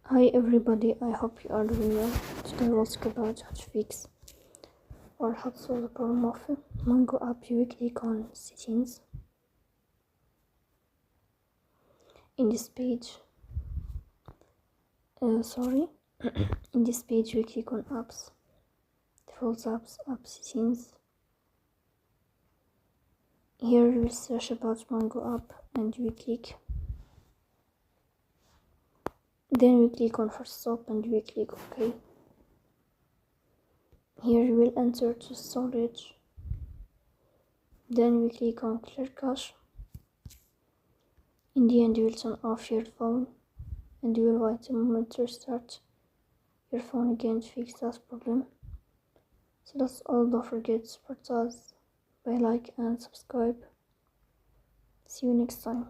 Hi everybody, I hope you are doing well. Today we'll talk about how to fix or how to solve the problem of Mango app. You click on settings. In this page, in this page we click on apps, default apps, app settings. Here we will search about Mango app and we click. Then we click on first stop and we click OK. Here we will enter to storage. Then we click on clear cache. In the end, you will turn off your phone and you will wait a moment to restart your phone again to fix that problem. So that's all. Don't forget to support us by like and subscribe. See you next time.